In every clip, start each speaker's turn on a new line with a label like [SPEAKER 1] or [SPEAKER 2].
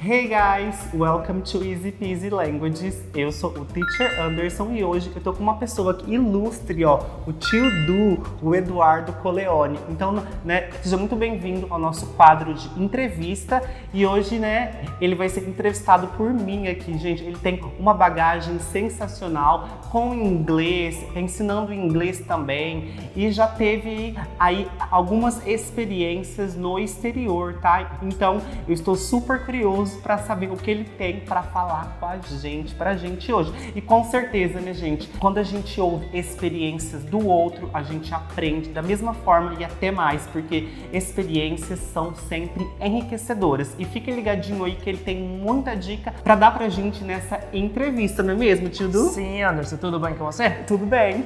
[SPEAKER 1] Hey guys, welcome to Easy Peasy Languages. Eu sou o Teacher Anderson e hoje eu tô com uma pessoa aqui ilustre, ó, o tio Du, o Eduardo Coleoni. Então, né, seja muito bem-vindo ao nosso quadro de entrevista e hoje, né, ele vai ser entrevistado por mim aqui, gente. Ele tem uma bagagem sensacional com inglês, ensinando inglês também e já teve aí algumas experiências no exterior, tá? Então, eu estou super curioso para saber o que ele tem para falar com a gente, pra gente hoje. E com certeza, né, gente, quando a gente ouve experiências do outro, a gente aprende da mesma forma e até mais, porque experiências são sempre enriquecedoras. E fique ligadinho aí que ele tem muita dica para dar pra gente nessa entrevista, não é mesmo, tio Du?
[SPEAKER 2] Sim, Anderson, tudo bem com você?
[SPEAKER 1] Tudo bem.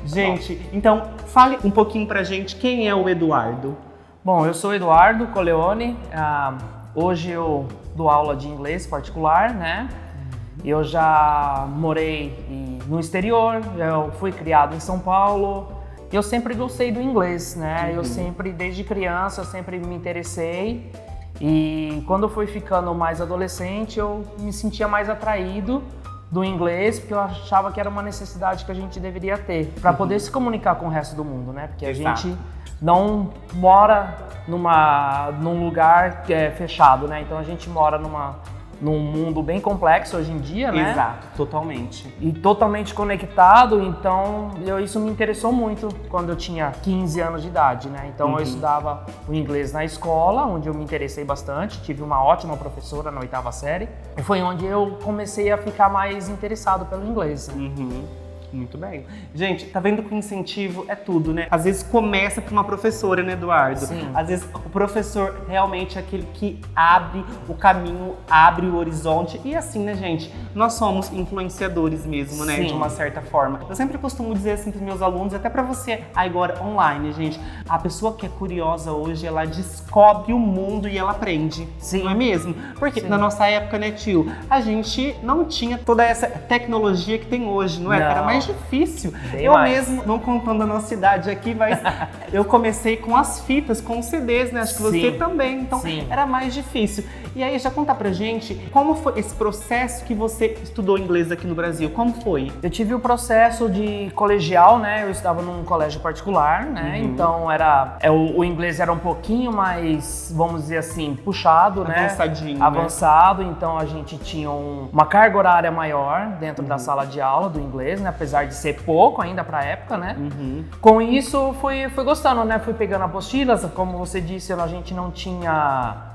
[SPEAKER 1] Gente, então fale um pouquinho pra gente quem é o Eduardo.
[SPEAKER 2] Bom, eu sou Eduardo Coleoni. Hoje eu dou aula de inglês particular, né? Eu já morei no exterior, eu fui criado em São Paulo. Eu sempre gostei do inglês, né? Eu sempre, desde criança, eu sempre me interessei. E quando eu fui ficando mais adolescente, eu me sentia mais atraído do inglês, porque eu achava que era uma necessidade que a gente deveria ter para poder se comunicar com o resto do mundo, né? Porque a gente não mora num lugar que é fechado, né? Então a gente mora num mundo bem complexo hoje em dia, né?
[SPEAKER 1] Exato, totalmente.
[SPEAKER 2] E totalmente conectado, então isso me interessou muito quando eu tinha 15 anos de idade, né? Então eu estudava o inglês na escola, onde eu me interessei bastante, tive uma ótima professora na 8ª série, e foi onde eu comecei a ficar mais interessado pelo inglês.
[SPEAKER 1] Muito bem. Gente, tá vendo que o incentivo é tudo, né? Às vezes começa por uma professora, né, Eduardo?
[SPEAKER 2] Sim.
[SPEAKER 1] Às vezes o professor realmente é aquele que abre o caminho, abre o horizonte. E assim, né, gente? Nós somos influenciadores mesmo, né?
[SPEAKER 2] Sim.
[SPEAKER 1] De uma certa forma. Eu sempre costumo dizer assim pros meus alunos, até pra você agora online, gente. A pessoa que é curiosa hoje, ela descobre o mundo e ela aprende.
[SPEAKER 2] Sim.
[SPEAKER 1] Não é mesmo? Porque
[SPEAKER 2] Sim.
[SPEAKER 1] na nossa época, né, tio? A gente não tinha toda essa tecnologia que tem hoje, não é?
[SPEAKER 2] Não.
[SPEAKER 1] Era mais difícil.
[SPEAKER 2] Bem
[SPEAKER 1] Eu
[SPEAKER 2] mais.
[SPEAKER 1] mesmo, não contando a nossa idade aqui, mas eu comecei com as fitas, com os CDs, né? Acho que você
[SPEAKER 2] Sim.
[SPEAKER 1] também. Então
[SPEAKER 2] Sim.
[SPEAKER 1] era mais difícil. E aí, já conta pra gente como foi esse processo que você estudou inglês aqui no Brasil? Como foi?
[SPEAKER 2] Eu tive o processo de colegial, né? Eu estava num colégio particular, né? Então o inglês era um pouquinho mais, vamos dizer assim, puxado, né?
[SPEAKER 1] Avançadinho, né?
[SPEAKER 2] Avançado, então a gente tinha uma carga horária maior dentro da sala de aula do inglês, né? Apesar de ser pouco ainda pra época, né? Com isso, fui gostando, né? Fui pegando apostilas, como você disse, a gente não tinha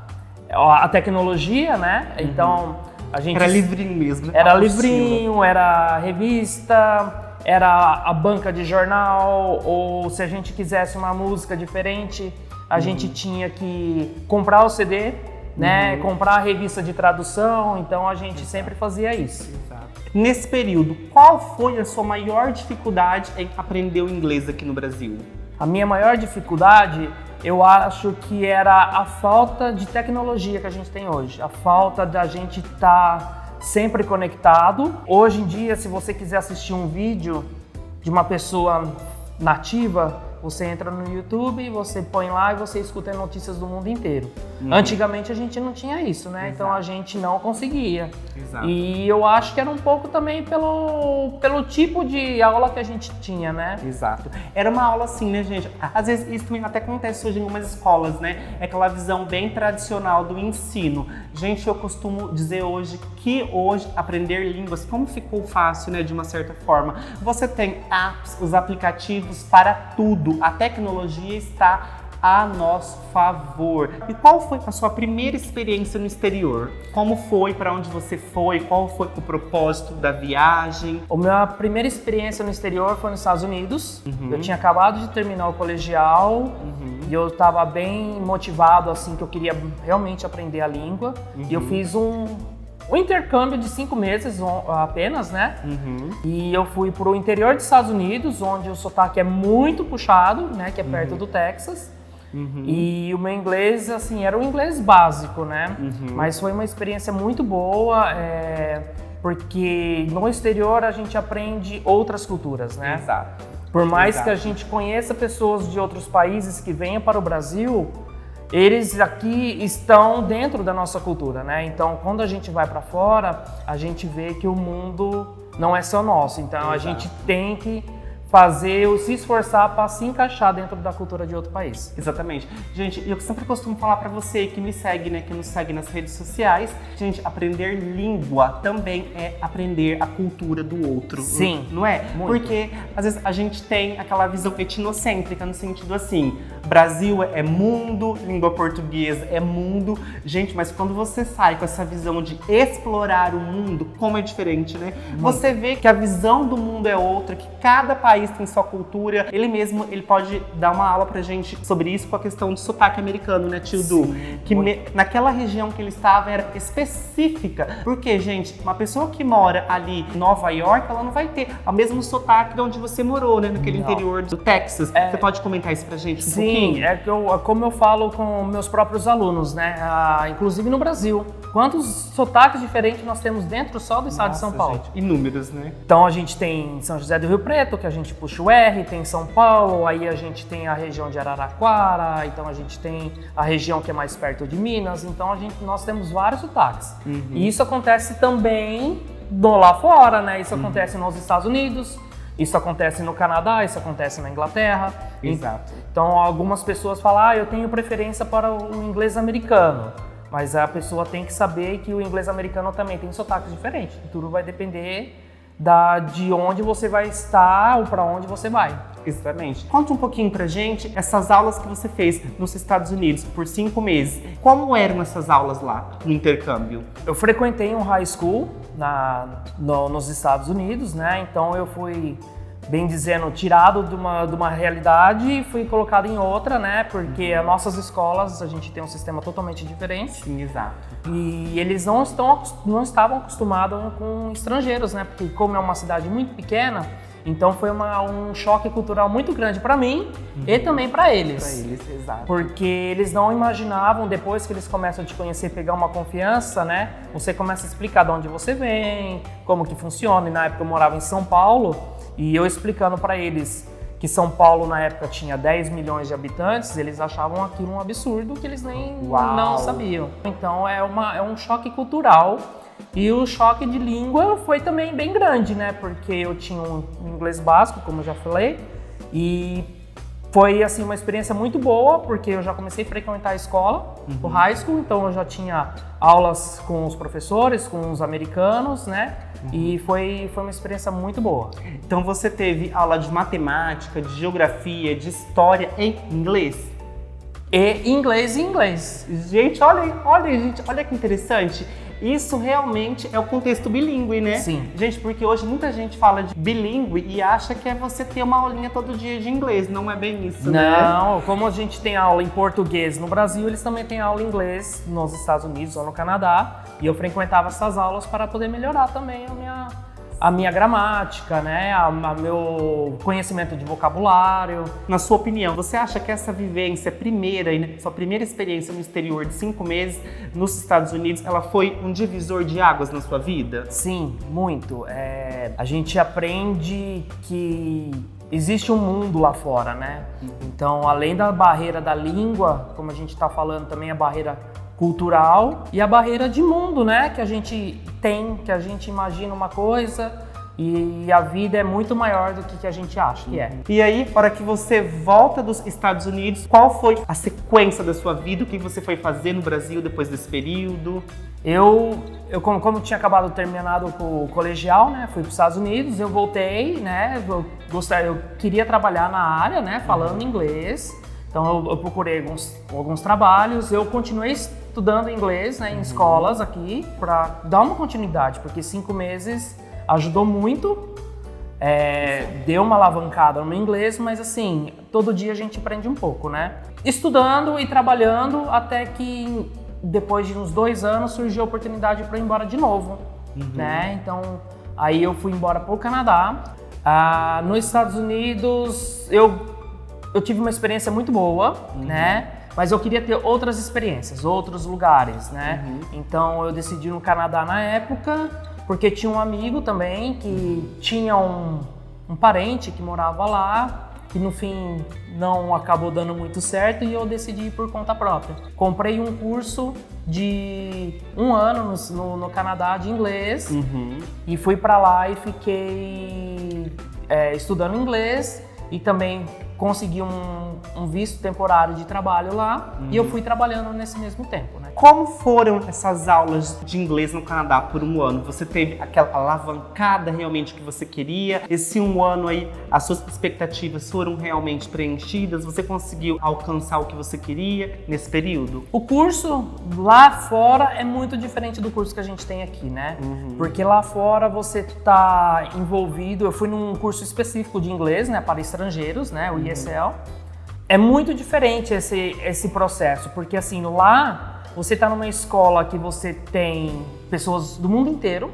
[SPEAKER 2] a tecnologia, né? Então a gente
[SPEAKER 1] Era livrinho mesmo, né?
[SPEAKER 2] era
[SPEAKER 1] Apostila.
[SPEAKER 2] livrinho, era revista, era a banca de jornal, ou se a gente quisesse uma música diferente, a gente tinha que comprar o CD, né? Comprar a revista de tradução, então a gente sempre fazia isso.
[SPEAKER 1] Nesse período, qual foi a sua maior dificuldade em aprender o inglês aqui no Brasil?
[SPEAKER 2] A minha maior dificuldade, eu acho que era a falta de tecnologia que a gente tem hoje, a falta da gente estar sempre conectado. Hoje em dia, se você quiser assistir um vídeo de uma pessoa nativa, você entra no YouTube, você põe lá e você escuta notícias do mundo inteiro. Antigamente a gente não tinha isso, né? Então a gente não conseguia.
[SPEAKER 1] Exato.
[SPEAKER 2] E eu acho que era um pouco também pelo tipo de aula que a gente tinha, né?
[SPEAKER 1] Exato. Era uma aula assim, né, gente? Às vezes isso também até acontece hoje em algumas escolas, né? É aquela visão bem tradicional do ensino. Gente, eu costumo dizer hoje que hoje aprender línguas, como ficou fácil, né, de uma certa forma. Você tem apps, os aplicativos para tudo. A tecnologia está a nosso favor. E qual foi a sua primeira experiência no exterior? Como foi? Para onde você foi? Qual foi o propósito da viagem?
[SPEAKER 2] A minha primeira experiência no exterior foi nos Estados Unidos. Eu tinha acabado de terminar o colegial e eu estava bem motivado, assim, que eu queria realmente aprender a língua. E eu fiz um intercâmbio de 5 meses apenas, né? E eu fui pro interior dos Estados Unidos, onde o sotaque é muito puxado, né? Que é perto do Texas. E o meu inglês, assim, era um inglês básico, né? Mas foi uma experiência muito boa, porque no exterior a gente aprende outras culturas, né?
[SPEAKER 1] Exato.
[SPEAKER 2] Por mais que a gente conheça pessoas de outros países que venham para o Brasil, eles aqui estão dentro da nossa cultura, né? Então, quando a gente vai para fora, a gente vê que o mundo não é só nosso. Então,
[SPEAKER 1] Exato.
[SPEAKER 2] a gente tem que fazer ou se esforçar para se encaixar dentro da cultura de outro país.
[SPEAKER 1] Exatamente. Gente, eu sempre costumo falar pra você que me segue, né, que nos segue nas redes sociais, gente, aprender língua também é aprender a cultura do outro.
[SPEAKER 2] Sim,
[SPEAKER 1] não é?
[SPEAKER 2] muito.
[SPEAKER 1] Porque às vezes a gente tem aquela visão etnocêntrica no sentido assim, Brasil é mundo, língua portuguesa é mundo. Gente, mas quando você sai com essa visão de explorar o mundo, como é diferente, né? Você vê que a visão do mundo é outra, que cada país tem sua cultura. Ele pode dar uma aula pra gente sobre isso com a questão do sotaque americano, né, tio Du? Que naquela região que ele estava era específica. Porque, gente, uma pessoa que mora ali em Nova York, ela não vai ter o mesmo sotaque de onde você morou, né, naquele interior do Texas. Você pode comentar isso pra gente um pouquinho?
[SPEAKER 2] Sim, como eu falo com meus próprios alunos, né? Inclusive no Brasil. Quantos sotaques diferentes nós temos dentro só do estado de São Paulo?
[SPEAKER 1] Gente, inúmeros, né?
[SPEAKER 2] Então a gente tem São José do Rio Preto, que a gente puxa o R, tem São Paulo, aí a gente tem a região de Araraquara, então a gente tem a região que é mais perto de Minas, então nós temos vários sotaques. E isso acontece também lá fora, né? Isso acontece nos Estados Unidos, isso acontece no Canadá, isso acontece na Inglaterra.
[SPEAKER 1] Exato.
[SPEAKER 2] Então algumas pessoas falam, eu tenho preferência para o inglês americano. Mas a pessoa tem que saber que o inglês americano também tem sotaques diferentes. Tudo vai depender de onde você vai estar ou para onde você vai.
[SPEAKER 1] Exatamente. Conta um pouquinho pra gente essas aulas que você fez nos Estados Unidos por 5 meses. Como eram essas aulas lá, no intercâmbio?
[SPEAKER 2] Eu frequentei um high school nos Estados Unidos, né? Então eu fui, bem dizendo, tirado de uma realidade e fui colocado em outra, né? Porque as nossas escolas, a gente tem um sistema totalmente diferente.
[SPEAKER 1] Sim, exato.
[SPEAKER 2] E eles não estavam acostumados com estrangeiros, né? Porque como é uma cidade muito pequena, então foi um choque cultural muito grande para mim e também para eles.
[SPEAKER 1] Para eles, exato.
[SPEAKER 2] Porque eles não imaginavam, depois que eles começam a te conhecer, pegar uma confiança, né? Você começa a explicar de onde você vem, como que funciona. E na época eu morava em São Paulo e eu explicando para eles que São Paulo na época tinha 10 milhões de habitantes, eles achavam aquilo um absurdo que eles nem não sabiam. Então é um choque cultural. E o choque de língua foi também bem grande, né? Porque eu tinha um inglês básico, como eu já falei, e foi assim uma experiência muito boa, porque eu já comecei a frequentar a escola, o high school, então eu já tinha aulas com os professores, com os americanos, né? E foi uma experiência muito boa.
[SPEAKER 1] Então você teve aula de matemática, de geografia, de história em inglês?
[SPEAKER 2] E inglês.
[SPEAKER 1] Gente, olha que interessante. Isso realmente é o contexto bilíngue, né?
[SPEAKER 2] Sim.
[SPEAKER 1] Gente, porque hoje muita gente fala de bilíngue e acha que é você ter uma aulinha todo dia de inglês. Não é bem isso, né?
[SPEAKER 2] Não, como a gente tem aula em português no Brasil, eles também têm aula em inglês nos Estados Unidos ou no Canadá. E eu frequentava essas aulas para poder melhorar também a minha gramática, né? Meu conhecimento de vocabulário.
[SPEAKER 1] Na sua opinião, você acha que essa vivência primeira, sua primeira experiência no exterior de 5 meses nos Estados Unidos, ela foi um divisor de águas na sua vida?
[SPEAKER 2] Sim, muito. A gente aprende que existe um mundo lá fora, né? Então, além da barreira da língua, como a gente está falando também, a barreira cultural e a barreira de mundo, né? Que a gente tem, que a gente imagina uma coisa e a vida é muito maior do que a gente acha que é.
[SPEAKER 1] E aí, na hora que você volta dos Estados Unidos, qual foi a sequência da sua vida? O que você foi fazer no Brasil depois desse período?
[SPEAKER 2] Eu como tinha acabado terminado o colegial, né? Fui para os Estados Unidos, eu voltei, né? Eu queria trabalhar na área, né? Falando inglês. Então eu procurei alguns trabalhos, eu continuei estudando inglês, né, em escolas aqui para dar uma continuidade, porque 5 meses ajudou muito, deu uma alavancada no inglês, mas assim, todo dia a gente aprende um pouco, né? Estudando e trabalhando até que depois de uns 2 anos surgiu a oportunidade para ir embora de novo, né? Então aí eu fui embora para o Canadá. Nos Estados Unidos eu tive uma experiência muito boa, né? Mas eu queria ter outras experiências, outros lugares, né? Então eu decidi no Canadá na época, porque tinha um amigo também que tinha um parente que morava lá que no fim não acabou dando muito certo e eu decidi ir por conta própria. Comprei um curso de 1 ano no Canadá de inglês e fui para lá e fiquei estudando inglês e também consegui um visto temporário de trabalho lá e eu fui trabalhando nesse mesmo tempo, né?
[SPEAKER 1] Como foram essas aulas de inglês no Canadá por 1 ano? Você teve aquela alavancada realmente que você queria? Esse 1 ano aí, as suas expectativas foram realmente preenchidas? Você conseguiu alcançar o que você queria nesse período?
[SPEAKER 2] O curso lá fora é muito diferente do curso que a gente tem aqui, né? Porque lá fora você tá envolvido, eu fui num curso específico de inglês, né, para estrangeiros, né, o ESL. É muito diferente esse processo, porque assim, lá você tá numa escola que você tem pessoas do mundo inteiro,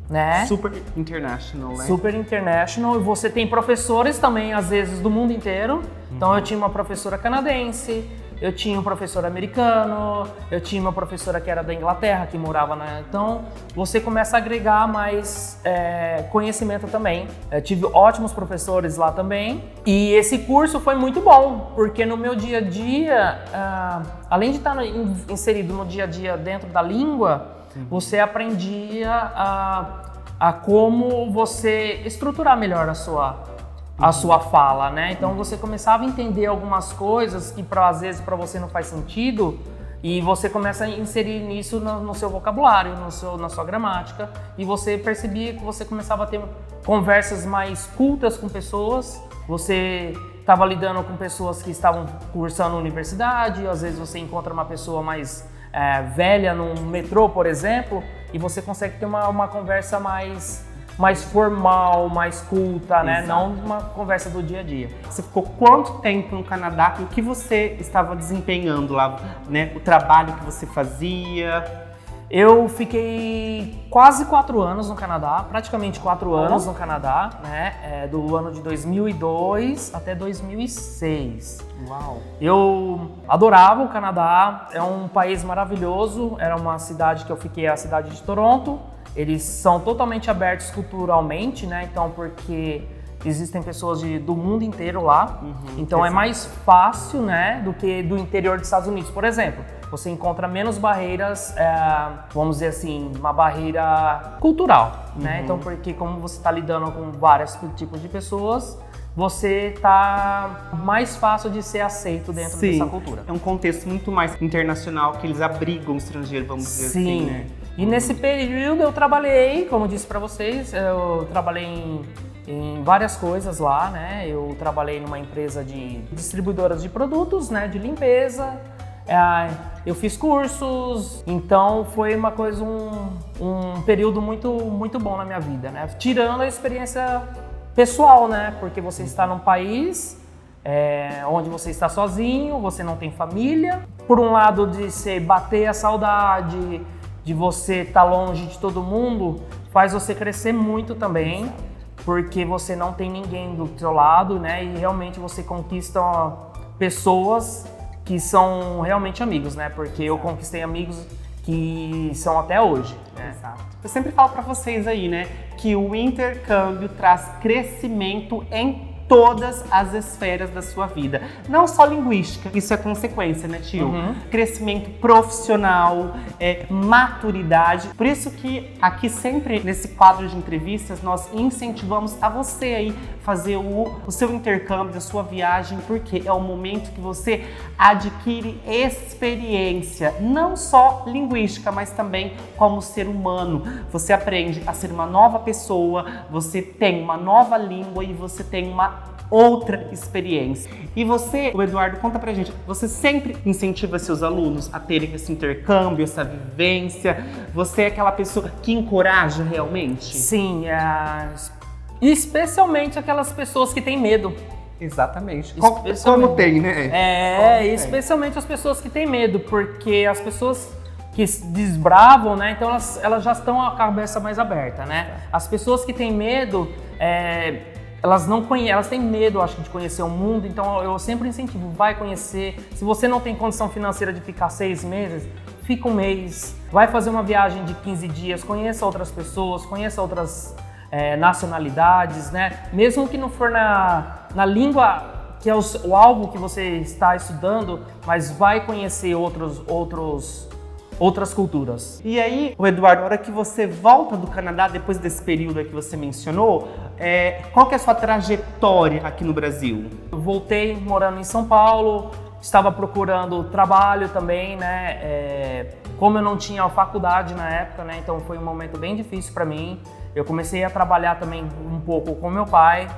[SPEAKER 2] né?
[SPEAKER 1] Super international, né?
[SPEAKER 2] Super international, e você tem professores também, às vezes, do mundo inteiro. Então eu tinha uma professora canadense, eu tinha um professor americano, eu tinha uma professora que era da Inglaterra, que morava na... Então, você começa a agregar mais conhecimento também. Eu tive ótimos professores lá também. E esse curso foi muito bom, porque no meu dia a dia, além de estar inserido no dia a dia dentro da língua, você aprendia a como você estruturar melhor a sua fala, né? Então você começava a entender algumas coisas que às vezes para você não faz sentido e você começa a inserir nisso no seu vocabulário, na sua gramática, e você percebia que você começava a ter conversas mais cultas com pessoas, você estava lidando com pessoas que estavam cursando universidade, às vezes você encontra uma pessoa mais velha no metrô, por exemplo, e você consegue ter uma conversa mais formal, mais culta, né?
[SPEAKER 1] Exato.
[SPEAKER 2] Não uma conversa do dia a dia.
[SPEAKER 1] Você ficou quanto tempo no Canadá? O que você estava desempenhando lá, né? O trabalho que você fazia?
[SPEAKER 2] Eu fiquei quase 4 anos no Canadá, praticamente 4 anos no Canadá, né? Do ano de 2002 até 2006.
[SPEAKER 1] Uau!
[SPEAKER 2] Eu adorava o Canadá, é um país maravilhoso, era uma cidade que eu fiquei, a cidade de Toronto. Eles são totalmente abertos culturalmente, né? Então, porque existem pessoas do mundo inteiro lá. Então,
[SPEAKER 1] exato.
[SPEAKER 2] é mais fácil, né? Do que do interior dos Estados Unidos. Por exemplo, você encontra menos barreiras, vamos dizer assim, uma barreira cultural, né? Então, porque como você está lidando com vários tipos de pessoas, você tá mais fácil de ser aceito dentro dessa cultura.
[SPEAKER 1] É um contexto muito mais internacional, que eles abrigam o estrangeiro, vamos dizer assim, né?
[SPEAKER 2] E nesse período eu trabalhei, como disse para vocês, eu trabalhei em várias coisas lá, né? Eu trabalhei numa empresa de distribuidoras de produtos, né? De limpeza. Eu fiz cursos, então foi uma coisa, um período muito bom na minha vida, né? Tirando a experiência pessoal, né? Porque você está num país onde você está sozinho, você não tem família. Por um lado, de você bater a saudade, de você estar longe de todo mundo, faz você crescer muito também, porque você não tem ninguém do seu lado, né? E realmente você conquista pessoas que são realmente amigos, né? Porque eu conquistei amigos que são até hoje, né?
[SPEAKER 1] Exato. Eu sempre falo pra vocês aí, né, que o intercâmbio traz crescimento em todas as esferas da sua vida. Não só linguística, isso é consequência, né, tio? Crescimento profissional, maturidade. Por isso que aqui sempre, nesse quadro de entrevistas, nós incentivamos a você aí fazer o seu intercâmbio, a sua viagem, porque é o momento que você adquire experiência, não só linguística, mas também como ser humano. Você aprende a ser uma nova pessoa, você tem uma nova língua e você tem uma outra experiência. E você, o Eduardo, conta pra gente, você sempre incentiva seus alunos a terem esse intercâmbio, essa vivência? Você é aquela pessoa que encoraja realmente?
[SPEAKER 2] Sim, especialmente aquelas pessoas que têm medo.
[SPEAKER 1] Exatamente.
[SPEAKER 2] Especialmente.
[SPEAKER 1] Como tem, né?
[SPEAKER 2] Especialmente as pessoas que têm medo, porque as pessoas que desbravam, né? Então elas já estão com a cabeça mais aberta, né? As pessoas que têm medo, elas têm medo, acho, de conhecer o mundo, então eu sempre incentivo, vai conhecer. Se você não tem condição financeira de ficar 6 meses, fica 1 mês, vai fazer uma viagem de 15 dias, conheça outras pessoas, conheça outras nacionalidades, né? Mesmo que não for na língua que é o alvo que você está estudando, mas vai conhecer outras culturas.
[SPEAKER 1] E aí, Eduardo, a hora que você volta do Canadá, depois desse período que você mencionou, qual que é a sua trajetória aqui no Brasil?
[SPEAKER 2] Eu voltei morando em São Paulo, estava procurando trabalho também, né? Como eu não tinha faculdade na época, né? Então foi um momento bem difícil para mim. Eu comecei a trabalhar também um pouco com meu pai,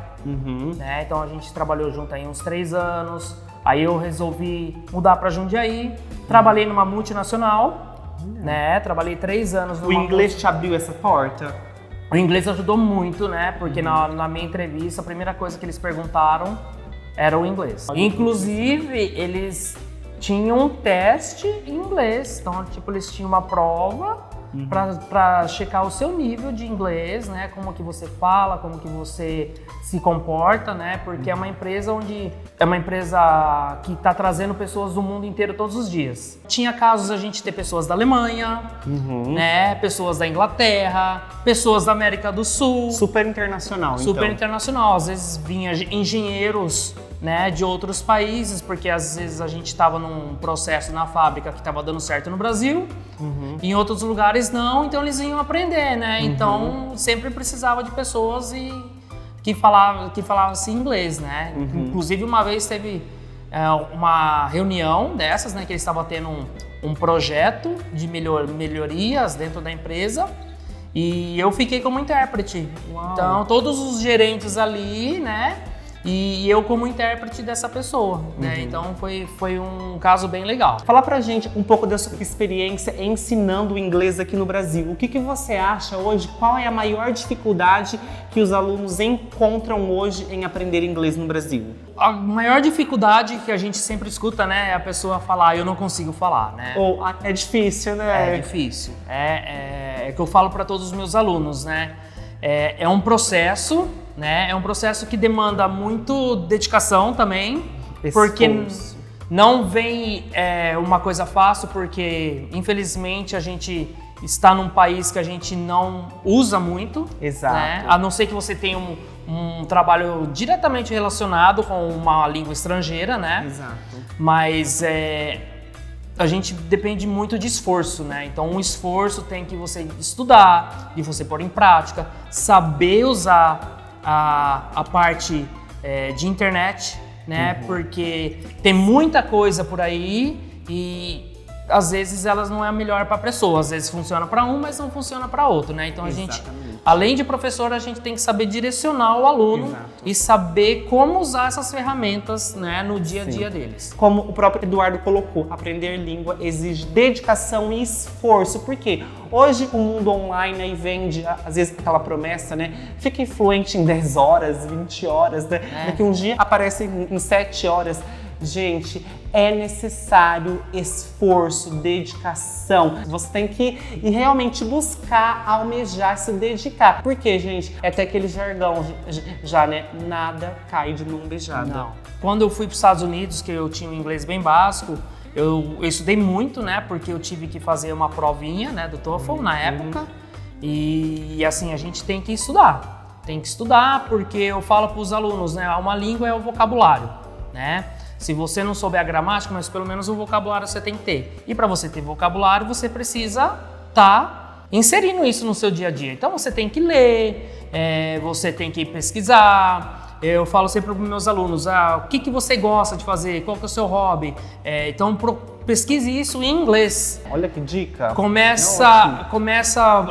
[SPEAKER 2] né? Então a gente trabalhou junto aí uns 3 anos. Aí eu resolvi mudar para Jundiaí, trabalhei numa multinacional, né? Trabalhei 3 anos numa...
[SPEAKER 1] O inglês te abriu essa porta?
[SPEAKER 2] O inglês ajudou muito, né? Porque na minha entrevista, a primeira coisa que eles perguntaram era o inglês. Inclusive, eles tinham um teste em inglês. Então, tipo, eles tinham uma prova para checar o seu nível de inglês, né? Como que você fala, como que você se comporta, né? Porque é uma empresa que está trazendo pessoas do mundo inteiro todos os dias. Tinha casos a gente ter pessoas da Alemanha, né? Pessoas da Inglaterra, pessoas da América do Sul.
[SPEAKER 1] Super internacional,
[SPEAKER 2] Super
[SPEAKER 1] então.
[SPEAKER 2] internacional. Às vezes vinha engenheiros, né, de outros países, porque às vezes a gente estava num processo na fábrica que estava dando certo no Brasil, em outros lugares não, então eles iam aprender, né? Então sempre precisava de pessoas que falavam inglês, né? Inclusive uma vez teve uma reunião dessas, né, que eles estavam tendo um projeto de melhorias dentro da empresa e eu fiquei como intérprete. Uau. Então todos os gerentes ali, né? E eu como intérprete dessa pessoa, né? Então foi um caso bem legal.
[SPEAKER 1] Fala pra gente um pouco da sua experiência ensinando o inglês aqui no Brasil. O que você acha hoje? Qual é a maior dificuldade que os alunos encontram hoje em aprender inglês no Brasil?
[SPEAKER 2] A maior dificuldade que a gente sempre escuta, né, é a pessoa falar, eu não consigo falar, né?
[SPEAKER 1] Ou é difícil, né?
[SPEAKER 2] É difícil. É que eu falo para todos os meus alunos, né? É um processo, né? É um processo que demanda muito dedicação também, porque não vem uma coisa fácil, porque infelizmente a gente está num país que a gente não usa muito.
[SPEAKER 1] Exato.
[SPEAKER 2] Né? A não ser que você tenha um trabalho diretamente relacionado com uma língua estrangeira, né?
[SPEAKER 1] Exato.
[SPEAKER 2] Mas a gente depende muito de esforço, né? Então, um esforço tem que você estudar, de você pôr em prática, saber usar a parte de internet, né? Porque tem muita coisa por aí e às vezes elas não é a melhor para a pessoa. Às vezes funciona para um, mas não funciona para outro, né? Então a gente, além de professor, a gente tem que saber direcionar o aluno e saber como usar essas ferramentas, né, no dia a dia deles.
[SPEAKER 1] Como o próprio Eduardo colocou, aprender língua exige dedicação e esforço, porque hoje o mundo online aí vende, às vezes, aquela promessa, né? Fica influente em 10 horas, 20 horas, né? Daqui um dia aparece em 7 horas. Gente, é necessário esforço, dedicação. Você tem que ir realmente buscar, almejar, se dedicar. Porque, gente, é até aquele jargão já, né? Nada cai de mão beijada.
[SPEAKER 2] Não. Quando eu fui para os Estados Unidos, que eu tinha um inglês bem básico, eu estudei muito, né? Porque eu tive que fazer uma provinha, né, do TOEFL na época. E assim, a gente tem que estudar. Tem que estudar porque eu falo para os alunos, né? Uma língua é o vocabulário, né? Se você não souber a gramática, mas pelo menos o vocabulário você tem que ter. E para você ter vocabulário, você precisa estar inserindo isso no seu dia a dia. Então você tem que ler, você tem que pesquisar. Eu falo sempre para os meus alunos, o que você gosta de fazer, qual que é o seu hobby. Então pesquise isso em inglês.
[SPEAKER 1] Olha que dica.
[SPEAKER 2] Começa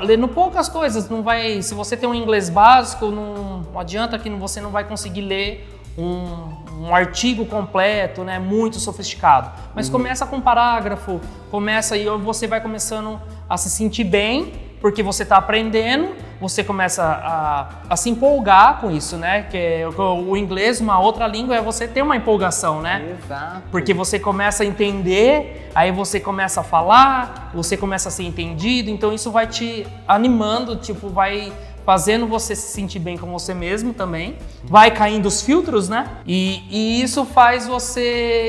[SPEAKER 2] lendo poucas coisas. Não vai, se você tem um inglês básico, não adianta que você não vai conseguir ler um artigo completo, né, muito sofisticado. Mas começa com um parágrafo, começa e você vai começando a se sentir bem, porque você está aprendendo, você começa a se empolgar com isso, né? Que o inglês, uma outra língua, é você ter uma empolgação, né?
[SPEAKER 1] Exato.
[SPEAKER 2] Porque você começa a entender, aí você começa a falar, você começa a ser entendido, então isso vai te animando, tipo, vai fazendo você se sentir bem com você mesmo também. Vai caindo os filtros, né? E isso faz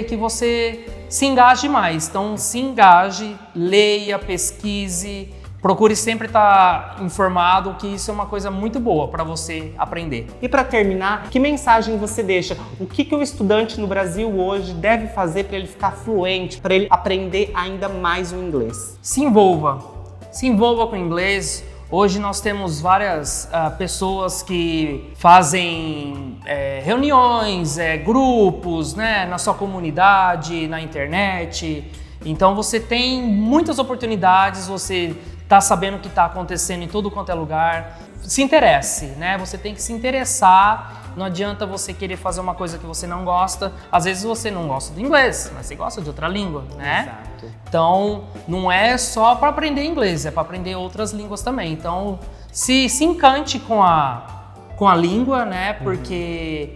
[SPEAKER 2] que você se engaje mais. Então, se engaje, leia, pesquise, procure sempre estar informado, que isso é uma coisa muito boa para você aprender.
[SPEAKER 1] E para terminar, que mensagem você deixa? O que o estudante no Brasil hoje deve fazer para ele ficar fluente, para ele aprender ainda mais o inglês?
[SPEAKER 2] Se envolva com o inglês. Hoje nós temos várias pessoas que fazem reuniões, grupos, né, na sua comunidade, na internet. Então você tem muitas oportunidades, você está sabendo o que está acontecendo em todo quanto é lugar. Se interesse, né? Você tem que se interessar. Não adianta você querer fazer uma coisa que você não gosta. Às vezes você não gosta do inglês, mas você gosta de outra língua, né?
[SPEAKER 1] Exato.
[SPEAKER 2] Então, não é só para aprender inglês, é para aprender outras línguas também. Então, se encante com a língua, né? Porque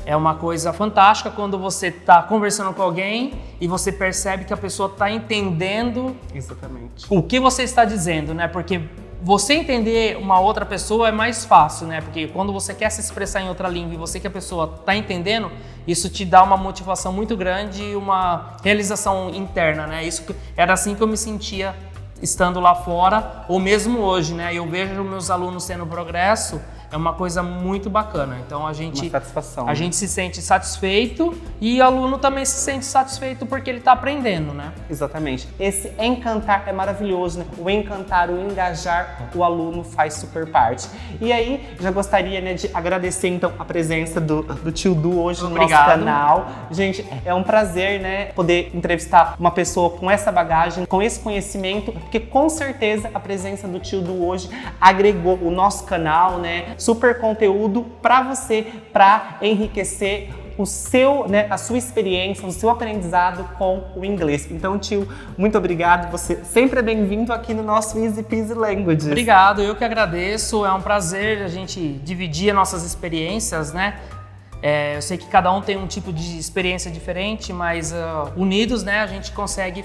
[SPEAKER 2] é uma coisa fantástica quando você está conversando com alguém e você percebe que a pessoa está entendendo
[SPEAKER 1] Exatamente.
[SPEAKER 2] o que você está dizendo, né? Porque você entender uma outra pessoa é mais fácil, né? Porque quando você quer se expressar em outra língua e você que a pessoa está entendendo, isso te dá uma motivação muito grande e uma realização interna, né? Era assim que eu me sentia estando lá fora, ou mesmo hoje, né? Eu vejo meus alunos tendo progresso, é uma coisa muito bacana. Então a gente se sente satisfeito e o aluno também se sente satisfeito porque ele está aprendendo, né?
[SPEAKER 1] Exatamente. Esse encantar é maravilhoso, né? O encantar, o engajar, o aluno faz super parte. E aí, já gostaria, né, de agradecer então a presença do tio Du hoje no nosso canal. Gente, é um prazer, né, poder entrevistar uma pessoa com essa bagagem, com esse conhecimento, porque com certeza a presença do tio Du hoje agregou o nosso canal, né? Super conteúdo para você, para enriquecer o seu, né, a sua experiência, o seu aprendizado com o inglês. Então, tio, muito obrigado. Você sempre é bem-vindo aqui no nosso Easy Peasy Languages.
[SPEAKER 2] Obrigado, eu que agradeço. É um prazer a gente dividir as nossas experiências, né? Eu sei que cada um tem um tipo de experiência diferente, mas unidos, né, a gente consegue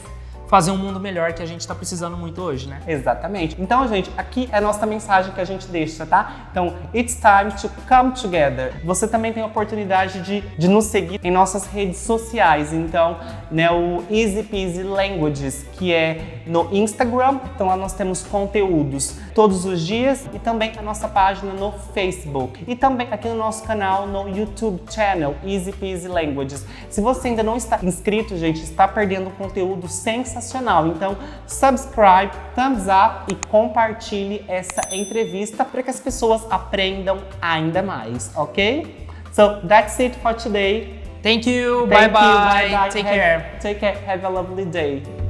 [SPEAKER 2] fazer um mundo melhor que a gente está precisando muito hoje, né?
[SPEAKER 1] Exatamente. Então, gente, aqui é a nossa mensagem que a gente deixa, tá? Então, it's time to come together. Você também tem a oportunidade de nos seguir em nossas redes sociais. Então, né, o Easy Peasy Languages, que é no Instagram. Então, lá nós temos conteúdos todos os dias e também a nossa página no Facebook. E também aqui no nosso canal no YouTube channel, Easy Peasy Languages. Se você ainda não está inscrito, gente, está perdendo conteúdo sensacional. Então, subscribe, thumbs up e compartilhe essa entrevista para que as pessoas aprendam ainda mais, ok? So, that's it for today.
[SPEAKER 2] Thank you. Bye bye.
[SPEAKER 1] Take care. Have a lovely day.